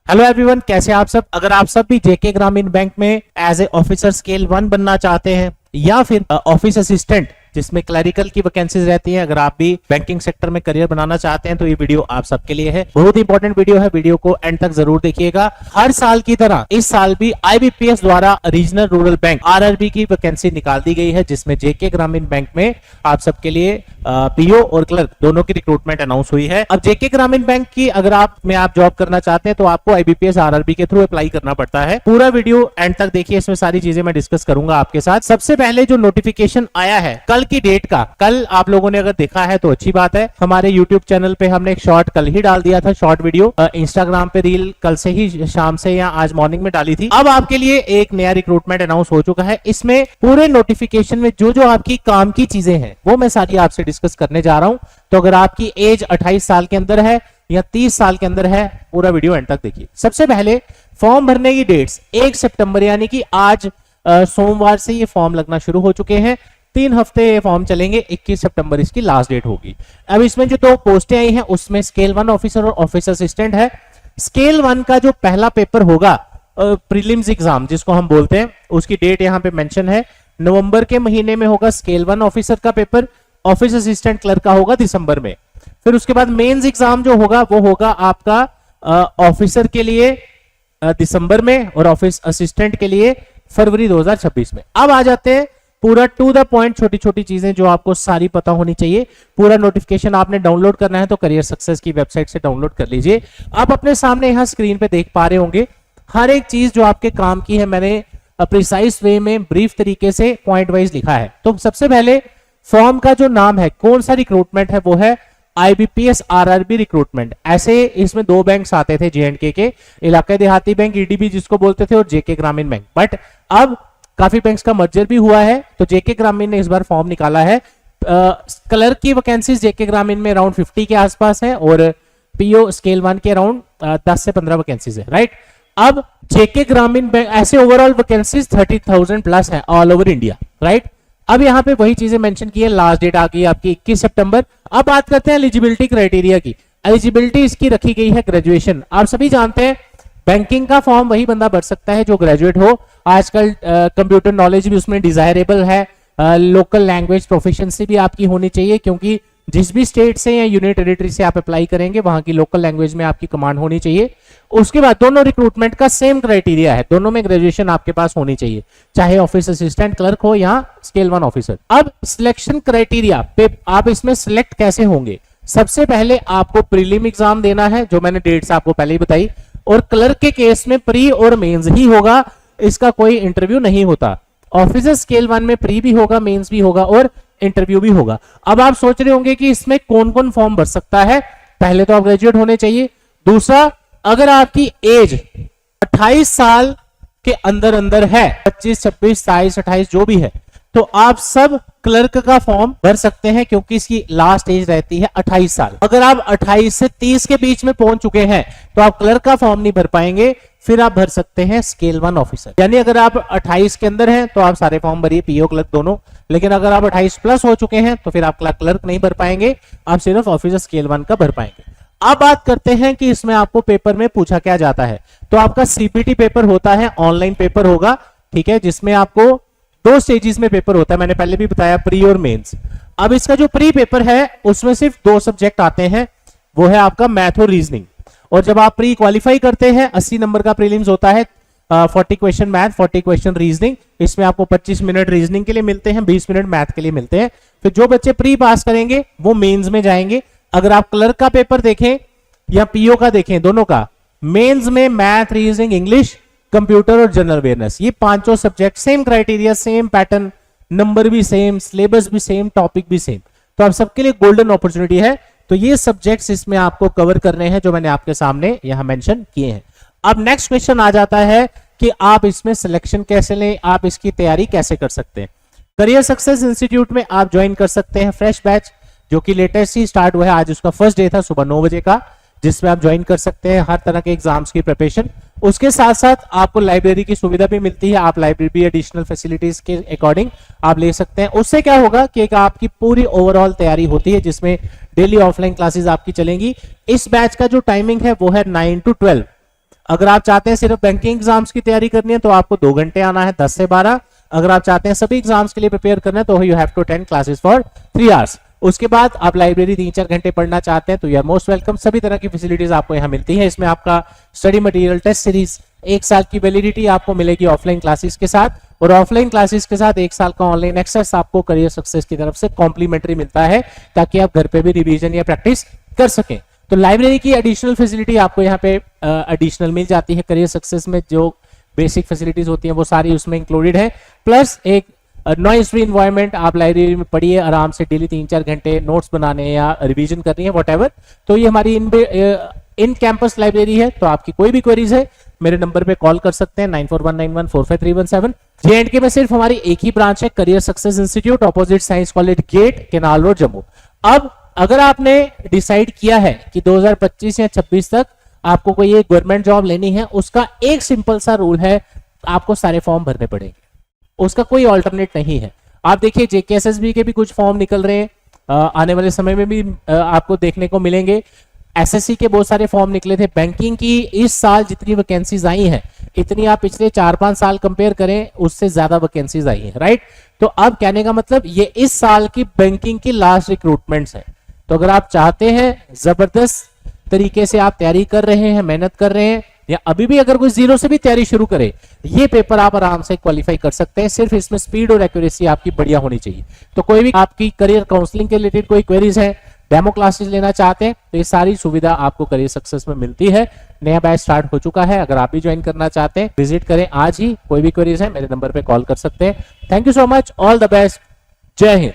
Hello everyone, कैसे आप सब। अगर आप सब भी जेके ग्रामीण बैंक में एज ए ऑफिसर स्केल 1 बनना चाहते हैं या फिर ऑफिस असिस्टेंट जिसमें क्लरिकल की वैकेंसीज रहती हैं, अगर आप भी बैंकिंग सेक्टर में करियर बनाना चाहते हैं तो ये वीडियो आप सबके लिए है। बहुत इंपॉर्टेंट वीडियो है, वीडियो को एंड तक जरूर देखिएगा। हर साल की तरह इस साल भी आईबीपीएस द्वारा रीजनल रूरल बैंक आरआरबी की वैकेंसी निकाल दी गई है, जिसमें जेके ग्रामीण बैंक में आप सबके लिए पीओ और क्लर्क दोनों की रिक्रूटमेंट अनाउंस हुई है। अब जेके ग्रामीण बैंक की अगर आप जॉब करना चाहते हैं तो आपको आईबीपीएस आरआरबी के थ्रू अप्लाई करना पड़ता है। पूरा वीडियो एंड तक देखिए, इसमें सारी चीजें मैं डिस्कस करूंगा आपके साथ। सबसे पहले जो नोटिफिकेशन आया है कल की डेट का, कल आप लोगों ने अगर देखा है तो अच्छी बात है। हमारे यूट्यूब चैनल पे हमने एक शॉर्ट कल ही डाल दिया था, शॉर्ट वीडियो। इंस्टाग्राम पे रील कल से ही शाम से या आज मॉर्निंग में डाली थी। अब आपके लिए एक नया रिक्रूटमेंट अनाउंस हो चुका है। इसमें पूरे नोटिफिकेशन में जो जो आपकी काम की चीजें हैं वो मैं सारी आपसे डिस्कस करने जा रहा हूं। तो अगर आपकी एज 28 साल के अंदर है या 30 साल के अंदर है, पूरा वीडियो एंड तक देखिए। सबसे पहले फॉर्म भरने की डेट्स 1 सितंबर यानी कि आज सोमवार से ये फॉर्म लगना शुरू हो चुके हैं। 3 हफ्ते ये फॉर्म चलेंगे, 21 सितंबर इसकी लास्ट डेट होगी। अब इसमें जो 2 पोस्टें आई हैं उसमें स्केल 1 ऑफिसर और ऑफिस असिस्टेंट है। स्केल 1 का जो पहला पेपर होगा, प्रीलिम्स एग्जाम जिसको हम बोलते हैं, उसकी डेट यहाँ पे मेंशन है, नवंबर के महीने में होगा स्केल 1 ऑफिसर का पेपर। ऑफिस असिस्टेंट क्लर्क का होगा दिसंबर में। फिर उसके बाद मेंस एग्जाम जो होगा वो होगा आपका ऑफिसर के लिए दिसंबर में और ऑफिस असिस्टेंट के लिए फरवरी 2026 में। अब आ जाते हैं पूरा टू द पॉइंट, छोटी छोटी चीजें जो आपको सारी पता होनी चाहिए। पूरा नोटिफिकेशन आपने डाउनलोड करना है तो करियर सक्सेस की वेबसाइट से डाउनलोड कर लीजिए। आप अपने सामने यहां स्क्रीन पे देख पा रहे होंगे हर एक चीज जो आपके काम की है, मैंने प्रिसाइज वे में ब्रीफ तरीके से पॉइंट वाइज लिखा है। तो सबसे पहले फॉर्म का जो नाम है, कौन सा रिक्रूटमेंट है, वो है आईबीपीएस आरआरबी रिक्रूटमेंट। ऐसे इसमें 2 बैंक्स आते थे, जेएंडके के इलाके देहाती बैंक ईडीबी जिसको बोलते थे और जेके ग्रामीण बैंक। बट अब काफी बैंक्स का मर्जर भी हुआ है तो जेके ग्रामीण ने इस बार फॉर्म निकाला है। क्लर्क की वैकेंसीज जेके ग्रामीण में अराउंड 50 के आसपास है और पीओ स्केल 1 के अराउंड 10 से 15 वैकेंसीज है, राइट। अब जेके ग्रामीण बैंक ऐसे ओवरऑल वैकेंसीज 30,000 प्लस है ऑल ओवर इंडिया, राइट। अब यहाँ पे वही चीजें मेंशन की है। लास्ट डेट आ गई आपकी 21 सितंबर। अब बात करते हैं एलिजिबिलिटी क्राइटेरिया की। एलिजिबिलिटी इसकी रखी गई है ग्रेजुएशन। आप सभी जानते हैं बैंकिंग का फॉर्म वही बंदा भर सकता है जो ग्रेजुएट हो। आजकल कंप्यूटर नॉलेज भी उसमें डिजायरेबल है। लोकल लैंग्वेज प्रोफिशिएंसी भी आपकी होनी चाहिए, क्योंकि जिस भी स्टेट से या यूनियन टेरिटरी से आप अप्लाई करेंगे वहां की लोकल लैंग्वेज में आपकी कमांड होनी चाहिए। उसके बाद दोनों रिक्रूटमेंट का सेम क्राइटेरिया है, दोनों में ग्रेजुएशन आपके पास होनी चाहिए, चाहे ऑफिस असिस्टेंट क्लर्क हो या स्केल 1 ऑफिसर। अब सिलेक्शन क्राइटेरिया पे आप इसमें सिलेक्ट कैसे होंगे। सबसे पहले आपको प्रीलिम एग्जाम देना है, जो मैंने डेट्स आपको पहले ही बताई, और क्लर्क के केस में प्री और मेंस ही होगा, इसका कोई इंटरव्यू नहीं होता। ऑफिसर स्केल 1 में प्री भी होगा, मेंस भी होगा और इंटरव्यू भी होगा। अब आप सोच रहे होंगे कि इसमें कौन कौन फॉर्म भर सकता है। पहले तो आप ग्रेजुएट होने चाहिए। दूसरा, अगर आपकी एज 28 साल के अंदर है, 25, 26, 27, 28 जो भी है, तो आप सब क्लर्क का फॉर्म भर सकते हैं, क्योंकि इसकी लास्ट एज रहती है 28 साल। अगर आप 28 से 30 के बीच में पहुंच चुके हैं तो आप क्लर्क का फॉर्म नहीं भर पाएंगे, फिर आप भर सकते हैं स्केल 1 ऑफिसर। यानी अगर आप 28 के अंदर हैं तो आप सारे फॉर्म भरिए, पीओ क्लर्क दोनों। लेकिन अगर आप 28 प्लस हो चुके हैं तो फिर आप क्लर्क नहीं भर पाएंगे, आप सिर्फ ऑफिसर स्केल 1 का भर पाएंगे। अब बात करते हैं कि इसमें आपको पेपर में पूछा क्या जाता है। तो आपका सीपीटी पेपर होता है, ऑनलाइन पेपर होगा, ठीक है, जिसमें आपको 2 स्टेजेस में पेपर होता है, मैंने पहले भी बताया, प्री और मेंस। अब इसका जो प्री पेपर है उसमें सिर्फ 2 सब्जेक्ट आते हैं, वो है आपका मैथ और रीजनिंग। और जब आप प्री क्वालिफाई करते हैं 80 नंबर का प्रीलिम्स होता है, 40 क्वेश्चन मैथ, 40 क्वेश्चन रीजनिंग। इसमें आपको 25 मिनट रीजनिंग के लिए मिलते हैं, 20 मिनट मैथ के लिए मिलते हैं। फिर जो बच्चे प्री पास करेंगे वो मेंस में जाएंगे। अगर आप क्लर्क का पेपर देखें या पीओ का देखें, दोनों का मेंस में मैथ, रीजनिंग, इंग्लिश, कंप्यूटर और जनरल अवेयरनेस, ये 5 subject, same criteria, same pattern, number भी सेम, सिलेबस भी सेम, टॉपिक भी सेम। तो आप सबके लिए गोल्डन अपॉर्चुनिटी है। तो ये सब्जेक्ट्स इसमें आपको कवर करने हैं जो मैंने आपके सामने यहां मेंशन किए हैं। अब नेक्स्ट क्वेश्चन आ जाता है कि आप इसमें सिलेक्शन कैसे लें, आप इसकी तैयारी कैसे कर सकते हैं। करियर सक्सेस इंस्टीट्यूट में आप ज्वाइन कर सकते हैं फ्रेश बैच, जो कि लेटेस्ट ही स्टार्ट हुआ है। आज उसका फर्स्ट डे था सुबह 9 बजे का, जिसमें आप ज्वाइन कर सकते हैं हर तरह के एग्जाम्स की प्रिपरेशन। उसके साथ साथ आपको लाइब्रेरी की सुविधा भी मिलती है, आप लाइब्रेरी भी एडिशनल फैसिलिटीज के अकॉर्डिंग आप ले सकते हैं। उससे क्या होगा कि एक आपकी पूरी ओवरऑल तैयारी होती है, जिसमें डेली ऑफलाइन क्लासेस आपकी चलेंगी। इस बैच का जो टाइमिंग है वो है 9 to 12। अगर आप चाहते हैं सिर्फ बैंकिंग एग्जाम्स की तैयारी करनी है तो आपको 2 घंटे आना है 10 से 12। अगर आप चाहते हैं सभी एग्जाम्स के लिए प्रिपेयर करना है तो you have to attend classes for 3 hours. उसके बाद आप लाइब्रेरी 3-4 घंटे पढ़ना चाहते हैं तो यू आर मोस्ट वेलकम। सभी तरह की फैसिलिटीज आपको यहाँ मिलती है। इसमें आपका स्टडी मटेरियल, टेस्ट सीरीज, 1 साल की वैलिडिटी आपको मिलेगी ऑफलाइन क्लासेस के साथ, और ऑफलाइन क्लासेस के साथ 1 साल का ऑनलाइन एक्सेस आपको करियर सक्सेस की तरफ से कॉम्प्लीमेंट्री मिलता है, ताकि आप घर पे भी रिवीजन या प्रैक्टिस कर सकें। तो लाइब्रेरी की एडिशनल फैसिलिटी आपको यहाँ पे एडिशनल मिल जाती है। करियर सक्सेस में जो बेसिक फैसिलिटीज होती हैं वो सारी उसमें इंक्लूडेड है, प्लस एक नॉइज फ्री एनवायरनमेंट। आप लाइब्रेरी में पढ़िए आराम से, डेली 3-4 घंटे नोट्स बनाने या रिवीजन करनी है व्हाटएवर। तो ये हमारी इन कैंपस लाइब्रेरी है। तो आपकी कोई भी क्वेरीज है मेरे नंबर पे कॉल कर सकते हैं 9419145317। J&K में सिर्फ हमारी एक ही ब्रांच है, career success institute, opposite science college gate, canal road, Jammu. अब अगर आपने डिसाइड किया है कि 2025 या 26 तक आपको कोई एक गवर्नमेंट जॉब लेनी है, उसका एक सिंपल सा रूल है, आपको सारे फॉर्म भरने पड़ेंगे, उसका कोई ऑल्टरनेट नहीं है। आप देखिए JKSSB के भी कुछ फॉर्म निकल रहे हैं, आने वाले समय में भी आपको देखने को मिलेंगे। SSC के बहुत सारे फॉर्म निकले थे। बैंकिंग की इस साल जितनी वैकेंसीज आई हैं, इतनी आप पिछले 4-5 साल कंपेयर करें उससे ज्यादा वैकेंसीज आई हैं, राइट। तो अब कहने का मतलब ये इस साल की बैंकिंग की लास्ट रिक्रूटमेंट्स है। तो अगर आप चाहते हैं जबरदस्त तरीके से आप तैयारी कर रहे हैं, मेहनत कर रहे हैं, या अभी भी अगर कोई जीरो से भी तैयारी शुरू करे, ये पेपर आप आराम से क्वालिफाई कर सकते हैं। सिर्फ इसमें स्पीड और एक्यूरेसी आपकी बढ़िया होनी चाहिए। तो कोई भी आपकी करियर काउंसलिंग के रिलेटेड कोई क्वेरीज है, डेमो क्लासेस लेना चाहते हैं, तो ये सारी सुविधा आपको करियर सक्सेस में मिलती है। नया बैच स्टार्ट हो चुका है, अगर आप भी ज्वाइन करना चाहते हैं विजिट करें आज ही। कोई भी क्वेरीज है मेरे नंबर पे कॉल कर सकते हैं। Thank you so much, all the best, जय हिंद।